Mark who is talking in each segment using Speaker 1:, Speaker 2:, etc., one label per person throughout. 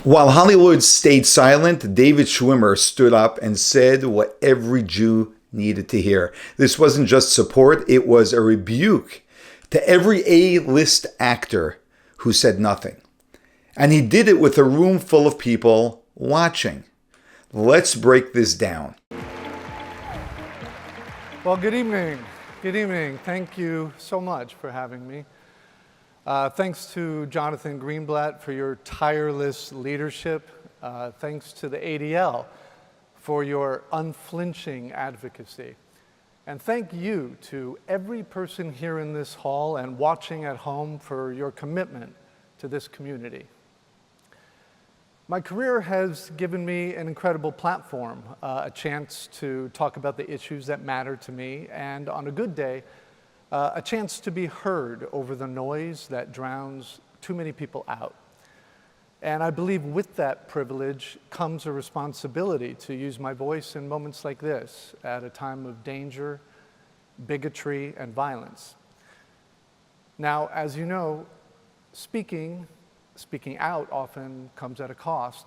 Speaker 1: While Hollywood stayed silent, David Schwimmer stood up and said what every Jew needed to hear. This wasn't just support, it was a rebuke to every A-list actor who said nothing. And he did it with a room full of people watching. Let's break this down.
Speaker 2: Well, good evening. Good evening. Thank you so much for having me. Thanks to Jonathan Greenblatt for your tireless leadership. Thanks to the ADL for your unflinching advocacy. And thank you to every person here in this hall and watching at home for your commitment to this community. My career has given me an incredible platform, a chance to talk about the issues that matter to me, and on a good day, a chance to be heard over the noise that drowns too many people out. And I believe with that privilege comes a responsibility to use my voice in moments like this, at a time of danger, bigotry, and violence. Now, as you know, speaking out often comes at a cost.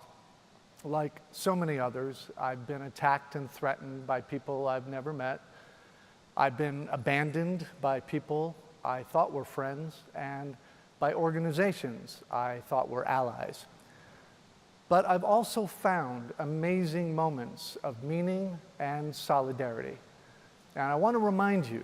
Speaker 2: Like so many others, I've been attacked and threatened by people I've never met. I've been abandoned by people I thought were friends and by organizations I thought were allies. But I've also found amazing moments of meaning and solidarity. And I want to remind you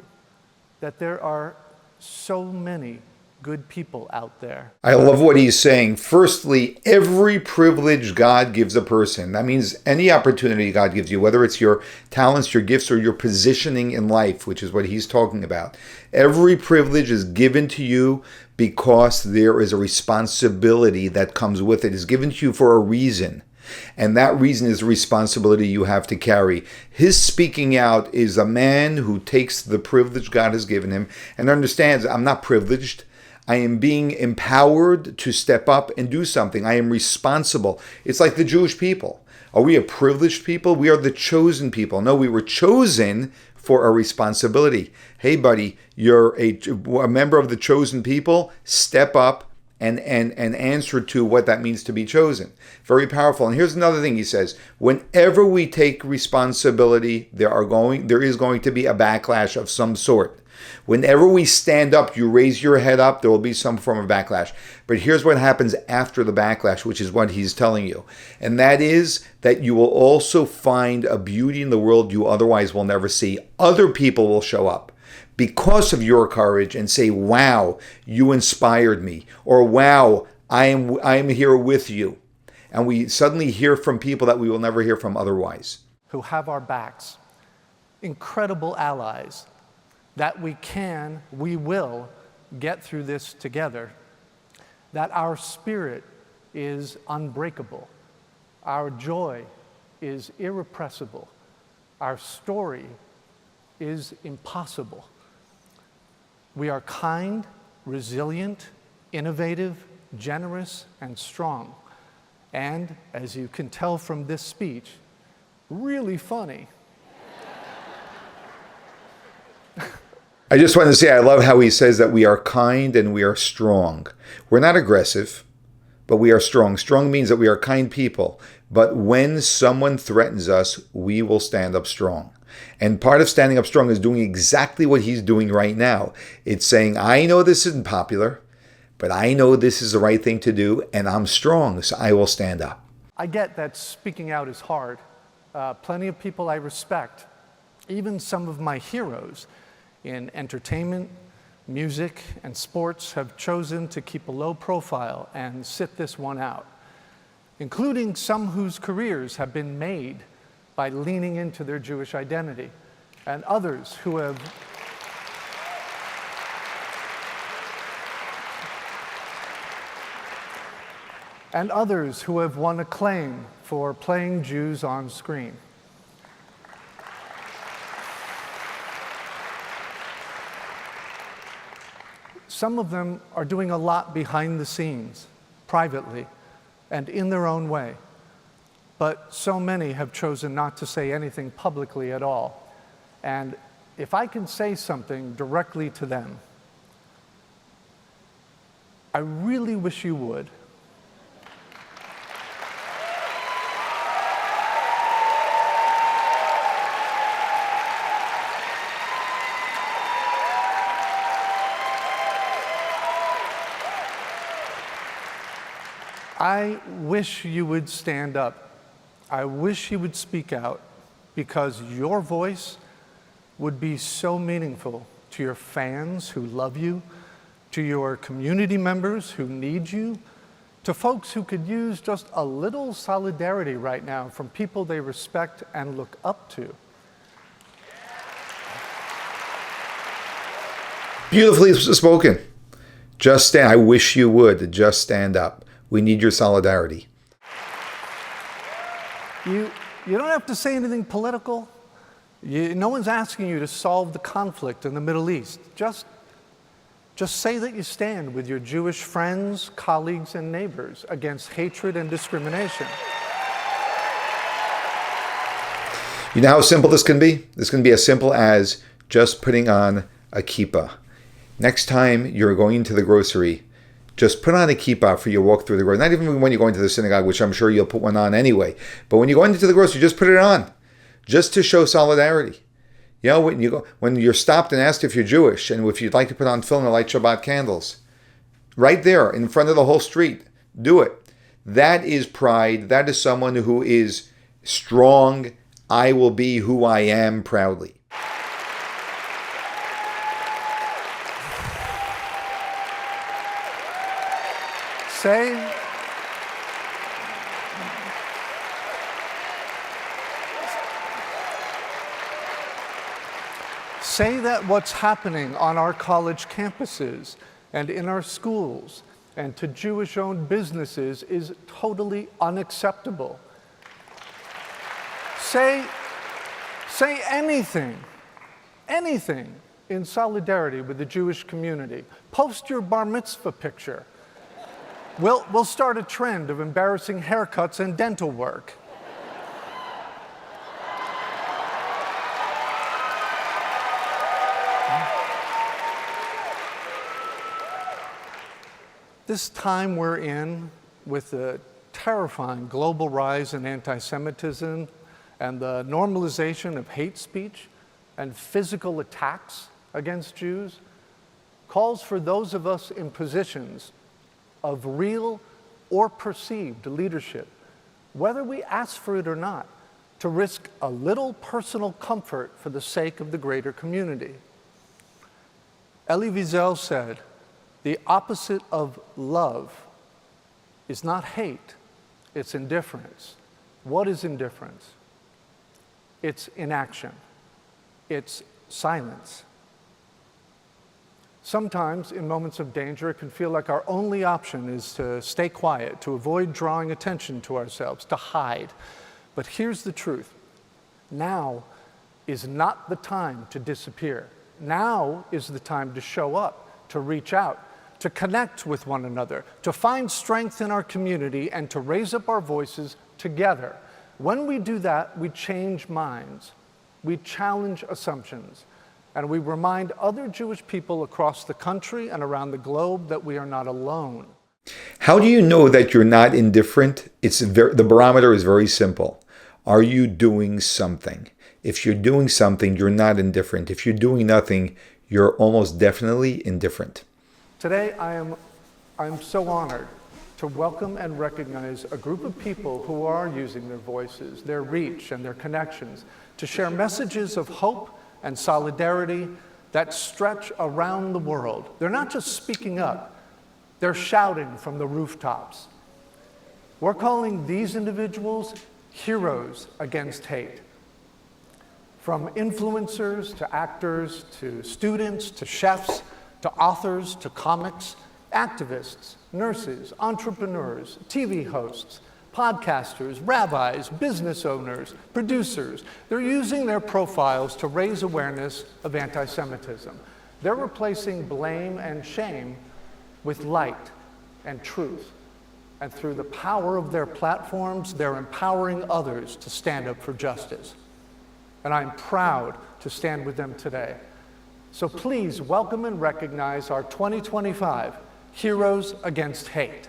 Speaker 2: that there are so many good people out there.
Speaker 1: I love what he's saying. Firstly, every privilege God gives a person, that means any opportunity God gives you, whether it's your talents, your gifts, or your positioning in life, which is what he's talking about. Every privilege is given to you because there is a responsibility that comes with it. It's given to you for a reason. And that reason is the responsibility you have to carry. His speaking out is a man who takes the privilege God has given him and understands, I'm not privileged. I am being empowered to step up and do something. I am responsible. It's like the Jewish people. Are we a privileged people? We are the chosen people. No, we were chosen for a responsibility. Hey, buddy, you're a member of the chosen people. Step up and answer to what that means to be chosen. Very powerful. And here's another thing he says. Whenever we take responsibility, there is going to be a backlash of some sort. Whenever we stand up, you raise your head up, there will be some form of backlash. But here's what happens after the backlash, which is what he's telling you. And that is that you will also find a beauty in the world you otherwise will never see. Other people will show up because of your courage and say, wow, you inspired me. Or wow, I am here with you. And we suddenly hear from people that we will never hear from otherwise.
Speaker 2: Who have our backs. Incredible allies. That we will get through this together, that our spirit is unbreakable, our joy is irrepressible, our story is impossible. We are kind, resilient, innovative, generous, and strong, and, as you can tell from this speech, really funny.
Speaker 1: I just want to say I love how he says that we are kind and we are strong. We're not aggressive, but we are strong. Strong means that we are kind people. But when someone threatens us, we will stand up strong. And part of standing up strong is doing exactly what he's doing right now. It's saying, I know this isn't popular, but I know this is the right thing to do, and I'm strong, so I will stand up.
Speaker 2: I get that speaking out is hard. Plenty of people I respect, even some of my heroes, in entertainment, music, and sports have chosen to keep a low profile and sit this one out, including some whose careers have been made by leaning into their Jewish identity, and others who have won acclaim for playing Jews on screen. Some of them are doing a lot behind the scenes, privately, and in their own way. But so many have chosen not to say anything publicly at all. And if I can say something directly to them, I really wish you would. I wish you would stand up. I wish you would speak out, because your voice would be so meaningful to your fans who love you, to your community members who need you, to folks who could use just a little solidarity right now from people they respect and look up to.
Speaker 1: Beautifully spoken. Just stand. I wish you would just stand up. We need your solidarity.
Speaker 2: You don't have to say anything political. No one's asking you to solve the conflict in the Middle East. Just say that you stand with your Jewish friends, colleagues, and neighbors against hatred and discrimination.
Speaker 1: You know how simple this can be? This can be as simple as just putting on a kippah. Next time you're going to the grocery, just put on a kippah for your walk through the grocery. Not even when you're going to the synagogue, which I'm sure you'll put one on anyway. But when you're going into the grocery, just put it on, just to show solidarity. You know, when you're stopped and asked if you're Jewish and if you'd like to put on film or light Shabbat candles, right there in front of the whole street, do it. That is pride. That is someone who is strong. I will be who I am proudly.
Speaker 2: Say that what's happening on our college campuses and in our schools and to Jewish-owned businesses is totally unacceptable. Say anything in solidarity with the Jewish community. Post your Bar Mitzvah picture. We'll start a trend of embarrassing haircuts and dental work. This time we're in, with the terrifying global rise in anti-Semitism and the normalization of hate speech and physical attacks against Jews, calls for those of us in positions of real or perceived leadership, whether we ask for it or not, to risk a little personal comfort for the sake of the greater community. Elie Wiesel said, "The opposite of love is not hate, it's indifference." What is indifference? It's inaction. It's silence. Sometimes, in moments of danger, it can feel like our only option is to stay quiet, to avoid drawing attention to ourselves, to hide. But here's the truth. Now is not the time to disappear. Now is the time to show up, to reach out, to connect with one another, to find strength in our community, and to raise up our voices together. When we do that, we change minds, we challenge assumptions, and we remind other Jewish people across the country and around the globe that we are not alone.
Speaker 1: How do you know that you're not indifferent? The barometer is very simple. Are you doing something? If you're doing something, you're not indifferent. If you're doing nothing, you're almost definitely indifferent.
Speaker 2: Today, I'm so honored to welcome and recognize a group of people who are using their voices, their reach, and their connections to share messages of hope and solidarity that stretch around the world. They're not just speaking up, they're shouting from the rooftops. We're calling these individuals heroes against hate. From influencers to actors to students to chefs to authors to comics, activists, nurses, entrepreneurs, TV hosts, podcasters, rabbis, business owners, producers. They're using their profiles to raise awareness of anti-Semitism. They're replacing blame and shame with light and truth. And through the power of their platforms, they're empowering others to stand up for justice. And I'm proud to stand with them today. So please welcome and recognize our 2025 Heroes Against Hate.